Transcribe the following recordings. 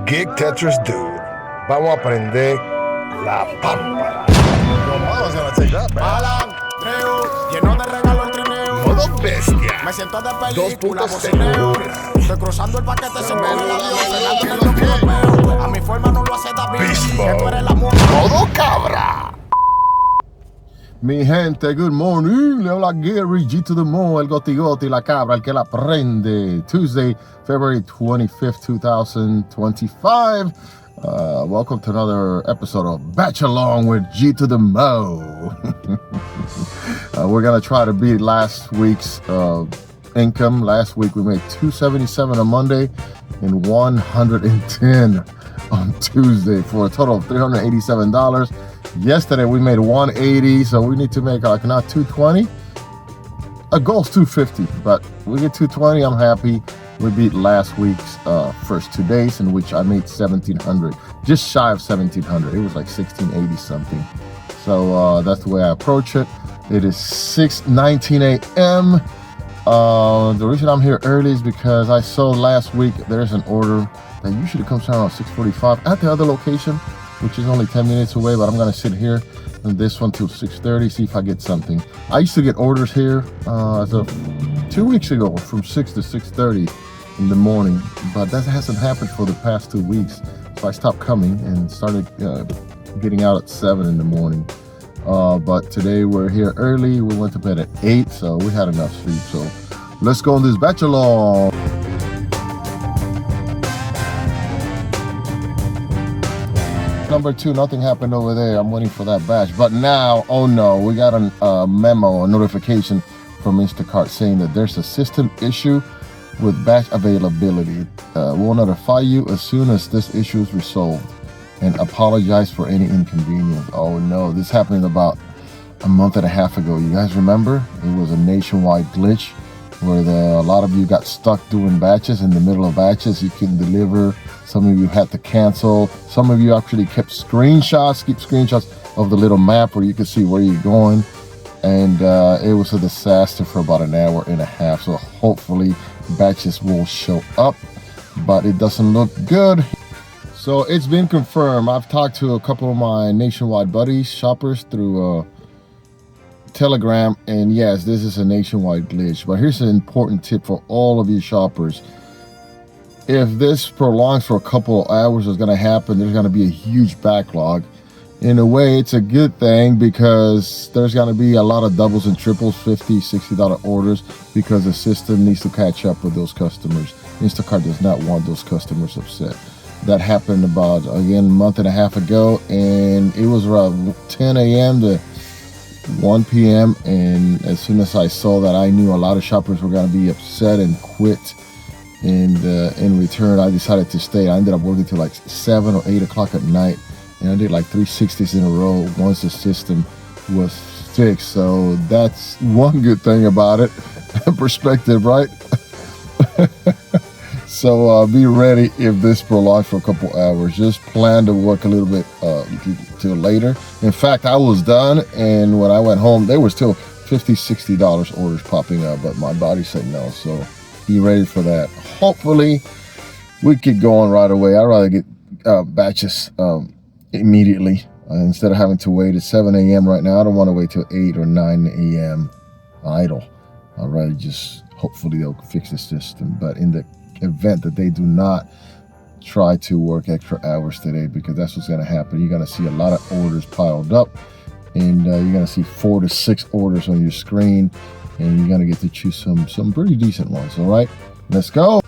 Geek Tetris Dude. Vamos a aprender la pámpara. Mama's gonna take that back. Alan, Treu, lleno de regalo el trineo. Modo bestia. Me siento de película, 2.0. bocineo. Estoy cruzando el paquete, se me el avión, frenando en el europeo. A mi forma no lo hace David, Beast que tú eres la Mode. Modo cabra. Mi gente, good morning. Le habla Gary G to the Mo, el gotigoti, la cabra, el que la prende. Tuesday, February 25th, 2025. Welcome to another episode of Batch Along with G to the Mo. We're going to try to beat last week's income. Last week we made $277 on Monday and $110 on Tuesday for a total of $387. Yesterday we made $180, so we need to make like not $220. A goal's $250, but we get $220. I'm happy. We beat last week's first 2 days, in which I made $1,700, just shy of $1,700. It was like $1,680 something. So that's the way I approach it. It is 6:19 a.m. The reason I'm here early is because I saw last week there's an order that usually comes around 6:45 at the other location, which is only 10 minutes away, but I'm gonna sit here on this one till 6:30, see if I get something. I used to get orders here as of 2 weeks ago from 6 to 6:30 in the morning, but that hasn't happened for the past 2 weeks. So I stopped coming and started getting out at 7 in the morning. But today we're here early. We went to bed at 8, so we had enough sleep. So let's go on this batch along. Number 2, nothing happened over there. I'm waiting for that batch. But now, oh no, we got a memo, a notification from Instacart saying that there's a system issue with batch availability. We'll notify you as soon as this issue is resolved and apologize for any inconvenience. Oh no, this happened about a month and a half ago. You guys remember? It was a nationwide glitch where a lot of you got stuck doing batches. In the middle of batches, you can deliver. Some of you had to cancel. Some of you actually kept screenshots of the little map where you could see where you're going. And it was a disaster for about an hour and a half. So hopefully batches will show up, but it doesn't look good. So it's been confirmed. I've talked to a couple of my nationwide buddies, shoppers through Telegram, and yes, this is a nationwide glitch. But here's an important tip for all of you shoppers. If this prolongs for a couple of hours, what's going to happen, there's going to be a huge backlog. In a way, it's a good thing because there's going to be a lot of doubles and triples, $50, $60 orders, because the system needs to catch up with those customers. Instacart does not want those customers upset. That happened about, again, a month and a half ago, and it was around 10 a.m. to 1 p.m. And as soon as I saw that, I knew a lot of shoppers were going to be upset and quit. And in return, I decided to stay. I ended up working till like 7 or 8 o'clock at night. And I did like 360s in a row once the system was fixed. So that's one good thing about it. Perspective, right? So be ready if this prolongs for a couple hours. Just plan to work a little bit till later. In fact, I was done, and when I went home, there were still $50, $60 orders popping up, but my body said no. So be ready for that. Hopefully, we get going right away. I'd rather get batches immediately instead of having to wait at 7 a.m. right now. I don't want to wait till 8 or 9 a.m. idle. I'd rather just, hopefully they'll fix the system. But in the event that they do not, try to work extra hours today, because that's what's going to happen. You're going to see a lot of orders piled up, and you're going to see 4 to 6 orders on your screen, and you're going to get to choose some pretty decent ones. All right, let's go.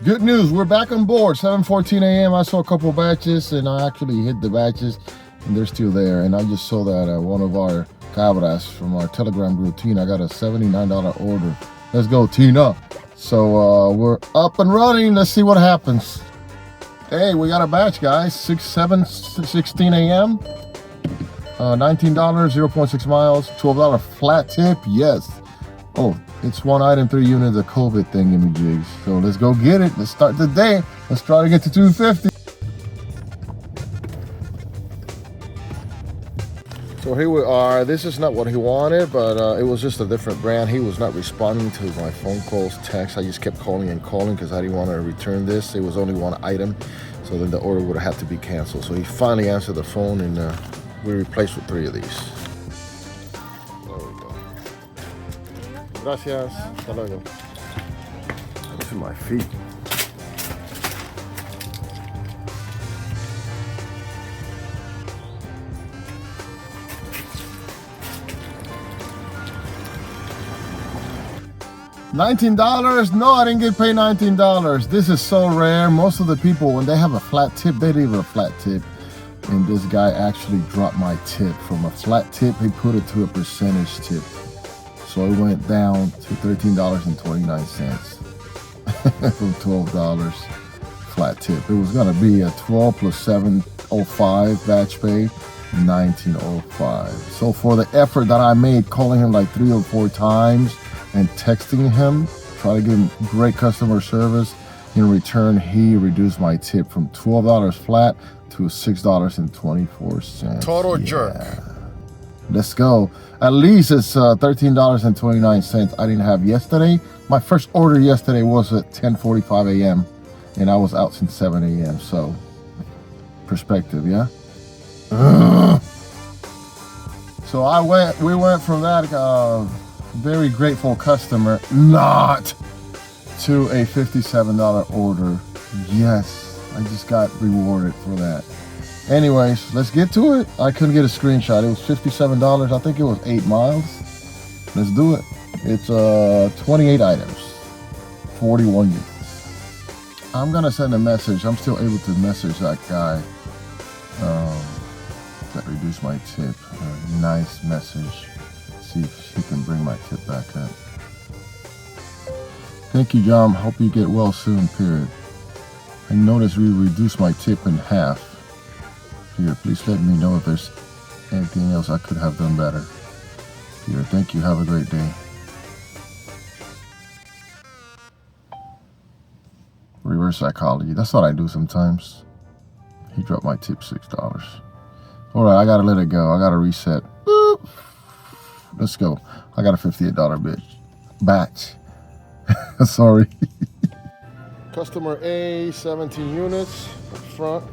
Good news, we're back on board. 7:14 a.m. I saw a couple of batches, and I actually hit the batches, and they're still there. And I just saw that one of our cabras from our Telegram group, Tina, got a $79 order. Let's go, Tina. So we're up and running. Let's see what happens. Hey, we got a batch, guys. 16 a.m. $19, 0.6 miles, $12 flat tip. Yes. Oh, it's 1 item, 3 units, a COVID thing in the jigs. So let's go get it. Let's start the day. Let's try to get to 250. So here we are. This is not what he wanted, but it was just a different brand. He was not responding to my phone calls, texts. I just kept calling and calling because I didn't want to return this. It was only one item, so then the order would have had to be canceled. So he finally answered the phone, and we replaced with 3 of these. There we go. Gracias. Hasta luego. Look at my feet. $19? No, I didn't get paid $19. This is so rare. Most of the people, when they have a flat tip, they leave a flat tip. And this guy actually dropped my tip. From a flat tip, he put it to a percentage tip. So it went down to $13.29 from $12 flat tip. It was gonna be a 12 plus 705 batch pay, $19.05. So for the effort that I made calling him like 3 or 4 times and texting him, try to give him great customer service, in return he reduced my tip from $12 flat to $6.24. Total jerk. Let's go. At least it's $13.29 I didn't have yesterday. My first order yesterday was at 10:45 a.m. and I was out since 7 a.m. So perspective, yeah. So we went from that very grateful customer not to a $57 order. Yes, I just got rewarded for that. Anyways, let's get to it. I couldn't get a screenshot. It was $57. I think it was 8 miles. Let's do it. It's 28 items, 41 units. I'm gonna send a message. I'm still able to message that guy that reduced my tip. Nice message. See if he can bring my tip back up. Thank you, John. Hope you get well soon, period. I noticed we reduced my tip in half. Here, please let me know if there's anything else I could have done better. Here, thank you. Have a great day. Reverse psychology. That's what I do sometimes. He dropped my tip $6. All right, I gotta let it go. I gotta reset. Boop. Let's go. I got a $58 batch. Sorry. Customer A, 17 units up front.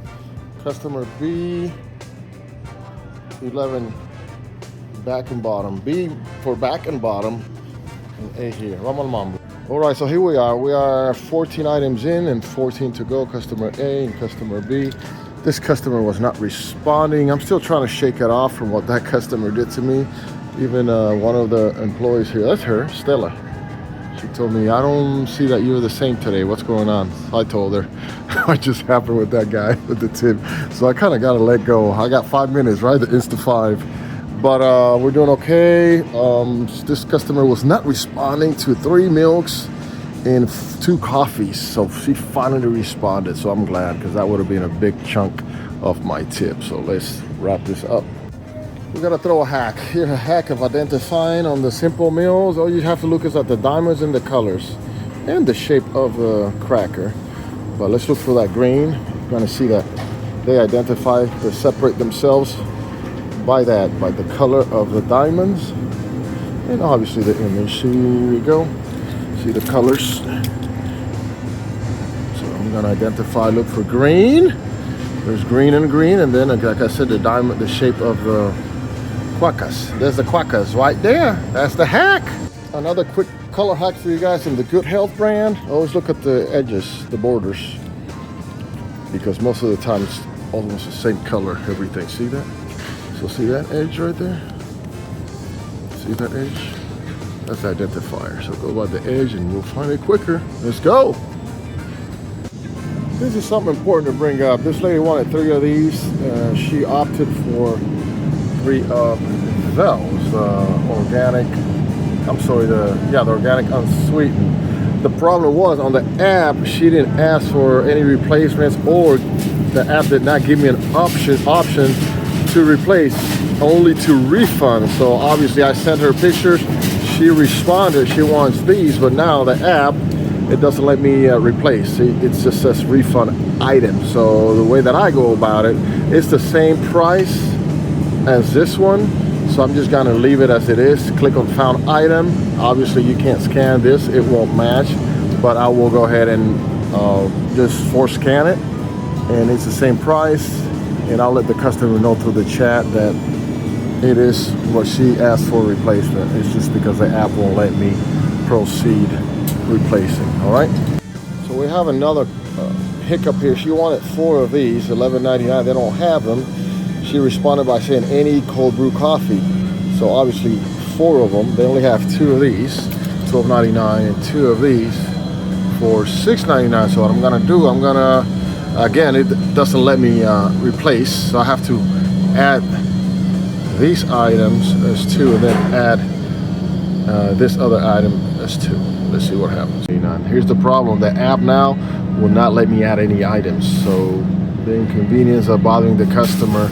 Customer B, 11 back and bottom. B for back and bottom, and A here. Vamos al mambo. All right, so here we are. We are 14 items in and 14 to go. Customer A and customer B. This customer was not responding. I'm still trying to shake it off from what that customer did to me. Even one of the employees here, that's her, Stella. She told me, I don't see that you're the same today. What's going on? I told her. What just happened with that guy with the tip. So I kind of got to let go. I got 5 minutes, right? The Insta5. But we're doing okay. This customer was not responding to 3 milks and 2 coffees. So she finally responded. So I'm glad, because that would have been a big chunk of my tip. So let's wrap this up. We gotta throw a hack. Here's a hack of identifying on the simple meals. All you have to look is at the diamonds and the colors and the shape of the cracker. But let's look for that green. You're gonna see that they identify, they separate themselves by that, by the color of the diamonds and obviously the image. Here we go. See the colors. So I'm gonna identify, look for green. There's green and green, and then like I said, the diamond, the shape of the quackers. There's the quackers right there. That's the hack. Another quick color hack for you guys from the Good Health brand. Always look at the edges, the borders, because most of the time it's almost the same color, everything. See that? So see that edge right there? See that edge? That's the identifier. So go by the edge and we'll find it quicker. Let's go. This is something important to bring up. This lady wanted 3 of these. She opted for 3 of those organic. I'm sorry, the organic unsweetened. The problem was on the app, she didn't ask for any replacements, or the app did not give me an option to replace, only to refund. So obviously I sent her pictures. She responded, she wants these, but now the app, it doesn't let me replace. It just says refund item. So the way that I go about it, it's the same price as this one, so I'm just gonna leave it as it is. Click on found item. Obviously you can't scan this, it won't match, but I will go ahead and just force scan it, and it's the same price, and I'll let the customer know through the chat that it is what she asked for replacement. It's just because the app won't let me proceed replacing. All right, so we have another hiccup here. She wanted 4 of these, $11.99. They don't have them. She responded by saying any cold brew coffee. So obviously 4 of them. They only have 2 of these, $12.99, and 2 of these for $6.99. So what I'm gonna do, again, it doesn't let me replace, so I have to add these items as 2 and then add this other item as 2. Let's see what happens. Here's the problem. The app now will not let me add any items, so the inconvenience of bothering the customer,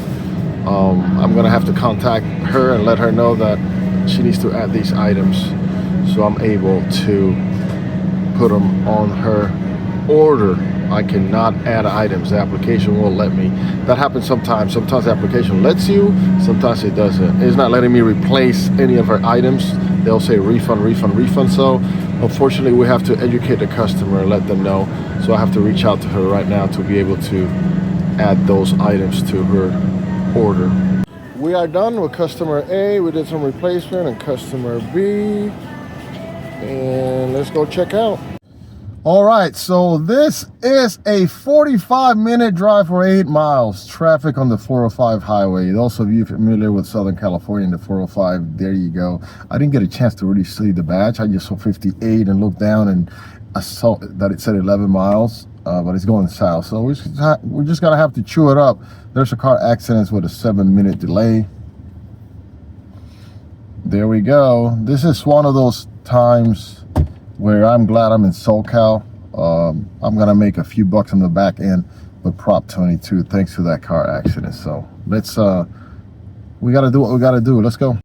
I'm gonna have to contact her and let her know that she needs to add these items so I'm able to put them on her order. I cannot add items. The application won't let me. That happens sometimes. Sometimes the application lets you, sometimes it doesn't. It's not letting me replace any of her items. They'll say refund, refund, refund. So unfortunately we have to educate the customer and let them know. So I have to reach out to her right now to be able to add those items to her order. We are done with customer A. We did some replacement, and customer B. And let's go check out. All right, so this is a 45-minute drive for 8 miles. Traffic on the 405 highway. Those of you familiar with Southern California and the 405, there you go. I didn't get a chance to really see the badge. I just saw 58 and looked down, and I saw that it said 11 miles, but it's going south. So we're just gonna have to chew it up. There's a car accident with a 7-minute delay. There we go. This is one of those times where I'm glad I'm in SoCal. I'm gonna make a few bucks on the back end with Prop 22 thanks to that car accident. So let's we gotta do what we gotta do. Let's go.